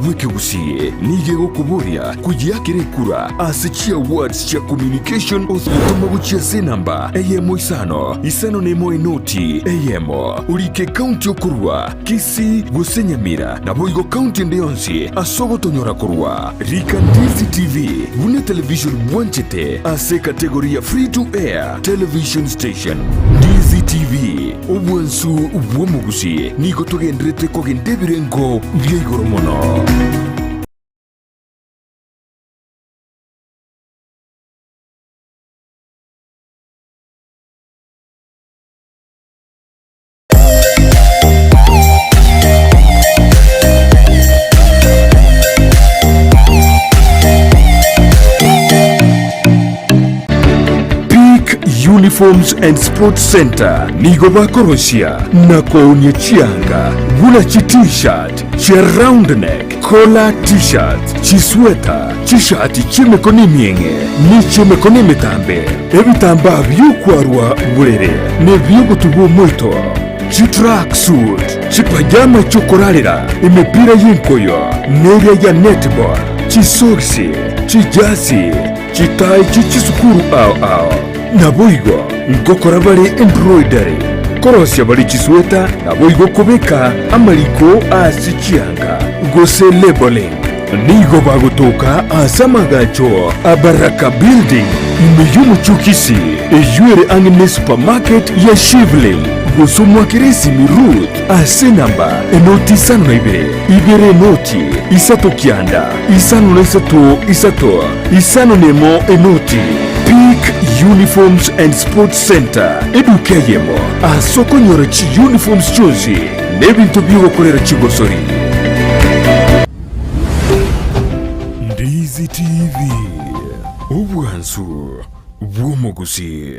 gweke gusie nige gukuburia kujiakire kura asichia words cha communication ositoma guchia se namba eyemo isano nemo enoti eyemo urike county okurwa Kisi gusenyamira na boigo county ndeyonsi asogo tonyora kurwa rika Ndizi TV bune television bwanchete ase kategoria free to air television station Ndizi TV obwansu ubwomugusi niko tugendrete kogendebirengo byigoromono. Uniforms and Sports Center nigo bakoroshia na koonye chianga gula chi t-shirt chi round neck collar t-shirt chi sweater chi shati chi mekoni mienge ni chi mekoni mitambe ebitamba byukwarwa burere ne byogutubu moito chi track suit chi pajama chokorarira imipira y'inkoyo nere ya netball chi soksi chi jasi chi tai chi sukuru ao naboigo ngokora bali embroidery korosya bali chisweta naboigo kubeka amaliko asichianga gose labeling nigo bagutoka asamagacho abaraka building imeyumu chukisi eyuere angine supermarket ya Shivling gosomwa kirisi mirut asenamba enoti isano na ibere noti isato kianda isano na isato isano nemo enoti Peak Uniforms and Sports Center edukeyemo asokonyora chi uniforms chozi nebintu byokorera chigosori. Ndizi TV obwansu bwomugusi.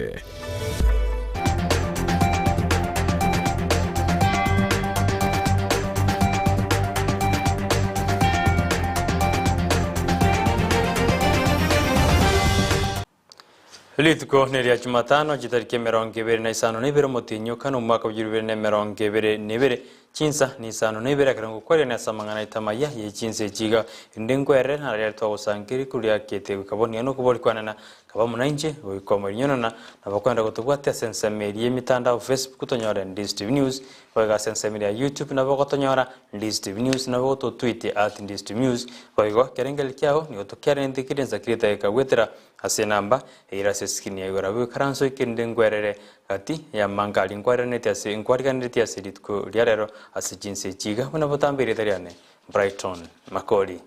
Lituko neria Jumatano jitariki 25 motinyo kanu mwaka wa 2022 Chinsa Isano karangu kwere na samangana itamaya ye Chinsa jiga ndengwere na rya twagusangiri kuria kete kaboni ano kubori kwanana kabamuna inje wikoma nyonana nabakwenda kutubwata sensameri yemitanda Facebook tonyora Ndizi TV News waga sensameri ya YouTube nabakotonyora Ndizi TV News nabakoto tweet @Ndizi TV News wago kerengel kyao ni otokere ndikirenza kirita ekagwetera ase namba irase skini ya gorabu karanso ikendengwerere kati ya mangali ngwaranete ase ngwariganete ase litko lyarero ase Chinsa jiga buna botambire tariane Brighton Makoli.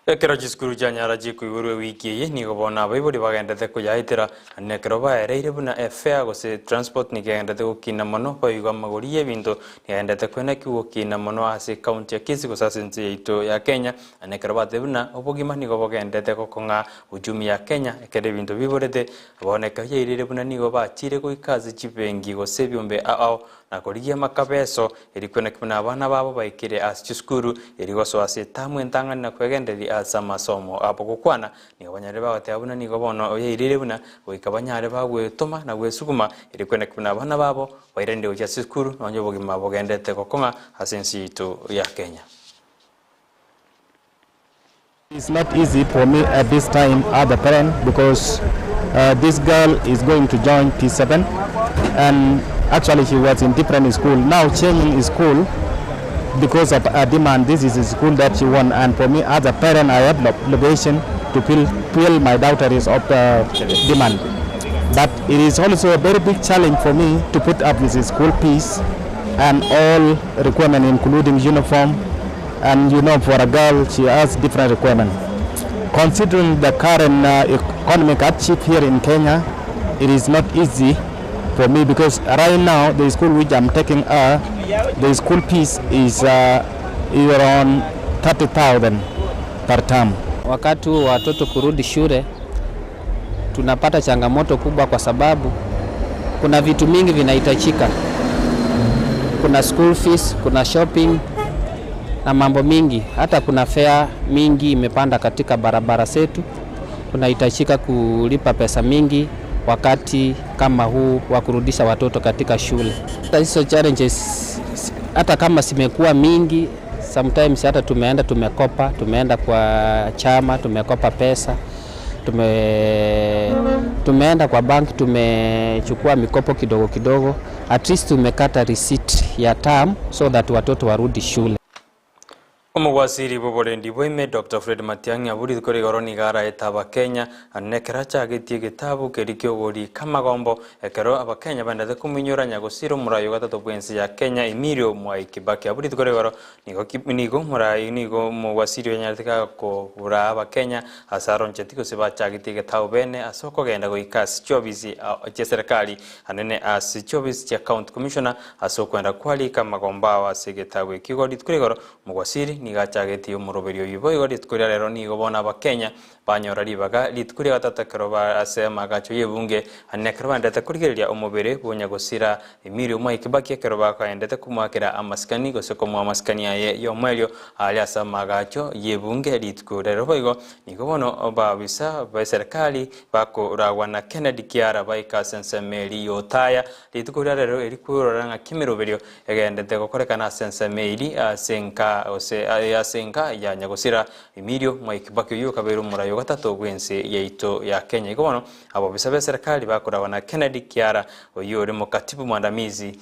Ekero jiskuru janyara jiku iburwe wiki ye ni gobona abaibori bagendete kuyaitira nekero baereire buna efea gose transport ni gendete gukina mono bayiga magori y'ebintu nigendete kwena kugukina mono ase county ya Kisi gosasense yito ya Kenya nekero batebuna obugima ni gobogendete kokonga ujumi ya Kenya ekere bintu biborete boneka yeirire buna ni gobachire kuikazi chipengi gose byombe ao nakorigia makabeso erikwena kibuna abana babo baikire ase skuru erigoso ase tamwe ntangana na kwegenderi asa masomo apo gukwana ni abanyare bagatebuna ni gobono oyeirire buna goikabanyare bagwetoma na gwesuguma erikwena kibuna abana babo bairende uja skuru nonyo bogima bogendete kokonga asensi itu ya Kenya. It's not easy for me at this time as a parent because this girl is going to join P7 and actually she was in different school. Now changing school because of a demand. This is a school that she wants, and for me as a parent I have the obligation to fill my daughter's of demand. But it is also a very big challenge for me to put up with the school fees and all requirements including uniform. And you know, for a girl, she has different requirements. Considering the current economic hardship here in Kenya, it is not easy for me because right now the school which I'm taking her, the school fees is around 30,000 per term. Wakati watoto kurudi shule tunapata changamoto kubwa kwa sababu kuna vitu mingi vinahitajika. Kuna school fees, kuna shopping, na mambo mingi. Hata kuna fare mingi imepanda katika barabara zetu. Tunahitajika kulipa pesa mingi wakati kama huu wa kurudisha watoto katika shule. Hizo challenges hata kama zimekuwa mingi, sometimes hata tumeenda kwa chama, tumekopa pesa, tumeenda kwa bank, tumechukua mikopo kidogo kidogo, at least tumekata receipt ya term so that watoto warudi shule. Omugwasiri boborendi boime Dr. Fred Matiang'i aburi kuri goroni gara etaba Kenya anekera chagitie gitabu kerikyo kamagombo ekero abakenya bandate kuminyuranya gusiro murayo gatatu bwensi ya Kenya Emilio Mwai Kibaki aburi kuri goro nigo murayo nigo mugwasiri yanyatika ko ura abakenya asaro nchetiko siba chagitie gitabu bene asoko genda goikasi chobisi cha serikali anene as chobisi cha county commissioner asoko enda kwali kamagomba wa segetabu kigori kuri goro mugwasiri nigachageti umuroberio yibo igori tkuria rero nigo bona abakenya banyora ribaga litkuria gatatakero ba asema gacho yebunge anekero bandete kurigeria umubere bunya gusira Emilio Mwai Kibaki ekero bakaendete kumakira amaskani goseko mu amaskani aye yo mwelio ali asema gacho yebunge litkuria rero bigo nigo bono babisa ba serikali bakoragwa na Kennedy Kiara baika sensemeli yotaya litkuria rero erikuroranga kimiroberio egendete gokorekana sensemeli senka ose yasenga ya nyagosira Emilio Mwai Kibaki yo kabero murayo gatatu gwense yaito ya Kenya igono abo bisabe serikali bakorawa na Kennedy Kiara oyo uri mukatibu mwandamizi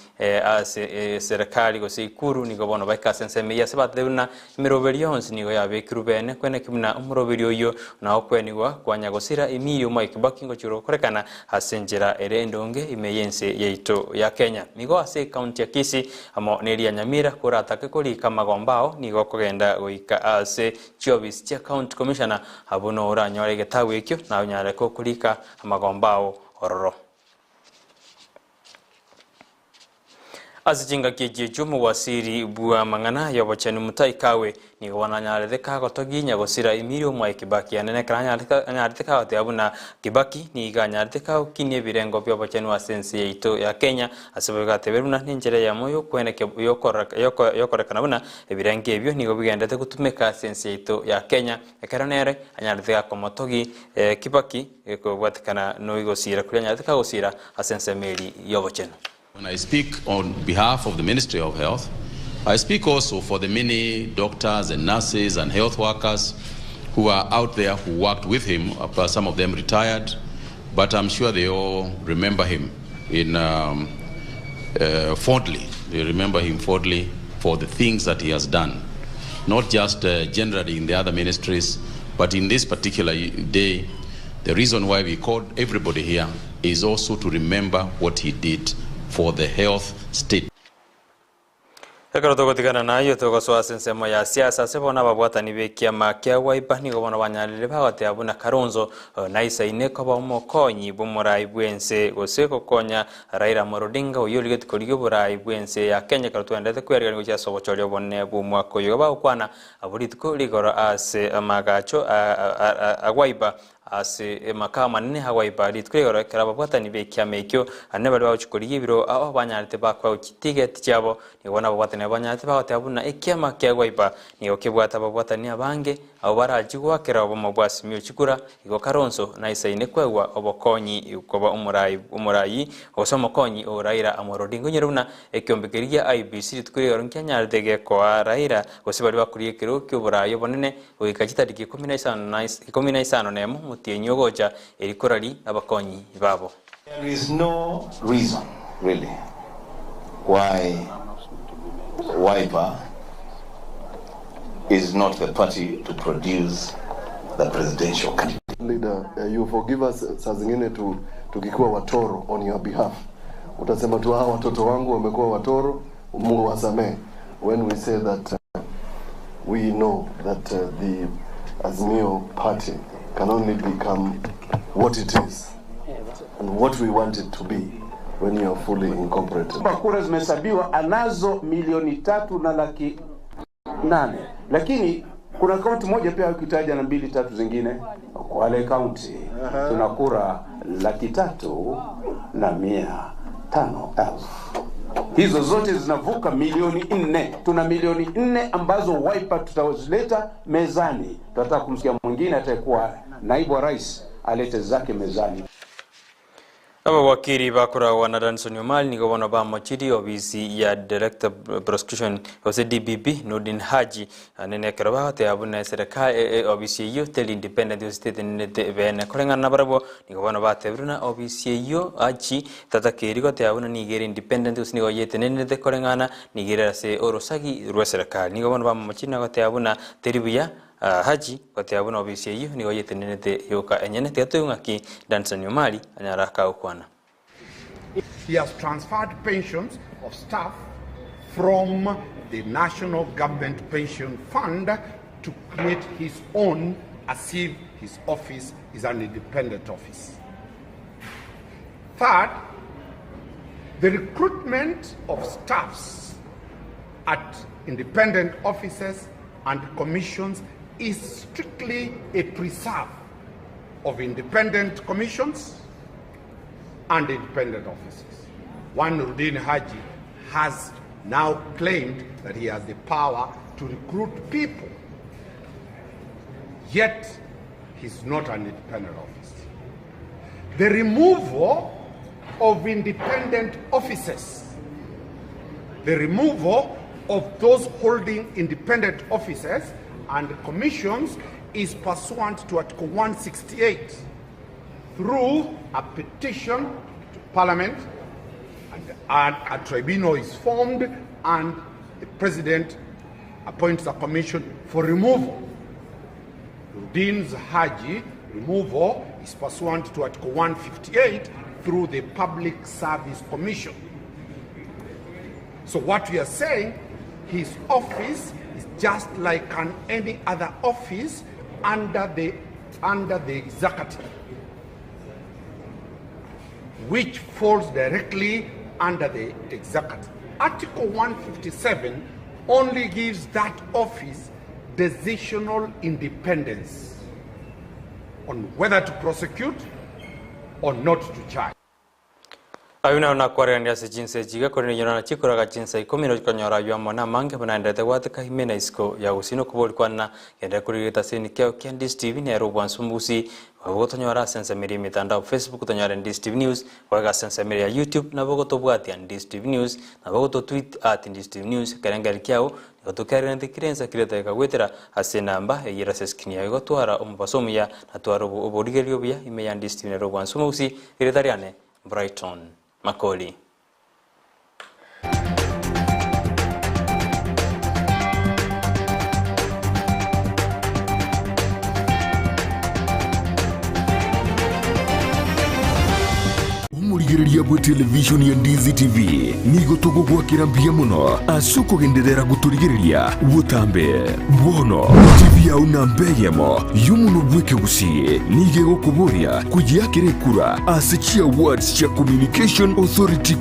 serikali gose ikuru nigobono baikasense ya sabatheuna miroberionz nigo yabekirubene kwene kimna umuroberio yo na okwenigwa kwa nyagosira Emilio Mwai Kibaki ngo chiro korekana hasenjera erendonge imeyense yaito ya Kenya nigo ase county ya Kisii amo neria Nyamira kuratake kuri kamagombao nigo kugenda goika ase chobis cha county commissioner abuno uranyore getawe ekyo na nyare ko kulika amagombao ororo azijinga keje jumu wasiri bua mangana yobochani mutai kawe ni wananyare deka gotoginya gosira Emilio Mwai Kibaki anene kranya deka ote abuna Kibaki ni ganya deka kinie birengo byobochani wasensi yaito ya Kenya asebega teberuna ninjere ya moyo kweneke yokorekana buna ebirenge ebyo nigo bigendete gutumeka sensi yaito ya Kenya ekeronere anyare deka komotogi Kibaki ekobwatikana no igosira kuranya deka gosira asense meli yobochani. When I speak on behalf of the Ministry of Health, I speak also for the many doctors and nurses and health workers who are out there who worked with him. Some of them retired, but I'm sure they all remember him fondly. They remember him fondly for the things that he has done, not just generally in the other ministries, but in this particular day. The reason why we called everybody here is also to remember what he did for the health state. Ekaro togotigana nayo togoswa sensemo ya siasa sebona babwatani bekiama kya waipa nigo bona banyalire bagate abuna Karonzo naisa ineko ba umukonyi bumurai bwense goseko konya Raila Amolo Odinga oyoligeti koligo burai bwense ya Kenya karutu endete kwerega ngo cyasobo cholyo bonne bumwako yo ba ukwana aburitiko ligoro ase amagacho agwaiba ase makama nene hawaiba litkwegoro karaba bwatani bekiama ekyo anebali bawuchikoliye biro aho banyalite bakwa ticket cyabo nibona babwatani banyalite bagate abuna ekiama kyagwaiba niyo kibwata babwatani abange abo barajigwa kerabo mabwasi myo chikura igo Karonzo naisa inekwegwa obokonyi ukoba umurayi osoma konyi o Raila Amolo Odinga nyeruna ekyombekeriya IBC litkwegoro nkanyalite ko Raila osibali bakuriye kero kyo burayo bonene oikachitariki 15 nemo mutienyogoja erikorali abakonyi babo. There is no reason really why Wiper is not the party to produce the presidential candidate. Leader, you forgive us saa zingine tukikuwa watoro on your behalf. Utasema tu hawa watoto wangu wamekuwa watoro, Mungu wasamee. When we say that we know that the Azimio party can only become what it is and what we want it to be when you are fully incorporated. Kura zimehesabiwa anazo 3,800,000, lakini kuna kaunti moja pia ukitaja na 2-3 zingine. Kwa wale kaunti tuna kura 3,500,000. Hizo zote zinavuka milioni 4. Tuna milioni 4 ambazo Wiper tutazileta mezani. Tunataka kumsikia mwingine atakuwa naibu wa rais alete zake mezani. Aba wakiri bakoragwa na Danson Omali nigo bona ba machiri obisi ya Director Prosecution ose DBB Nordin Haji anene karaba te abuna serikali obisi yo tel independent state nete bene korengana barabo nigo bona ba tebruna obisi yo achi tatakiri go te abuna Nigeria independent usnigo yete nete korengana Nigeria se orosagi ro serikali nigo bona ba machina go te abuna teribuya Haji kote abuna obisi hiyo ni goyete nenete yoka enyene teatunga ki Danson Omali anyaraka ukwana. He has transferred pensions of staff from the National Government Pension Fund to create his own as if his office is an independent office. Third, the recruitment of staffs at independent offices and commissions is strictly a preserve of independent commissions and independent offices. One Nordin Haji has now claimed that he has the power to recruit people, yet he's not an independent office. The removal of independent offices, the removal of those holding independent offices and commissions is pursuant to Article 168 through a petition to Parliament, and a tribunal is formed and the President appoints a commission for removal. Nordin Haji removal is pursuant to Article 158 through the Public Service Commission. So what we are saying, his office is just like any other office under the executive, which falls directly under the executive. Article 157 only gives that office decisional independence on whether to prosecute or not to charge. Ayuna na kwarendia se jinse jiga korene yona chikora ga jinse ikomino konyora yamo na mange banaenda te wataka himena isko ya usino kuboli kwana yenda kurita seni kyo Ndizi TV ne robwan sumusi wagoto nyora sensa meri mitandao Facebook tonyora Ndizi TV News waga sensa meri ya YouTube na wagoto bwati Ndizi TV News na wagoto tweet @Ndizi TV News karenga kyao goto karente kirenza kireta ka gwetera asenamba yira seskini ya gotwara umbasomu ya na twaro obodigerio bya ime ya Ndizi TV ne robwan sumusi iretariane Brighton Makoli. Umurigiriria bwa television ya Ndizi TV nigo tugo gwakira mbia muno asuko genderera guturigiriria butambe bono TV ya unambeyemo yumuno bweke gusie nige gokuburia kujiakire kura asichia awards cha Communication Authority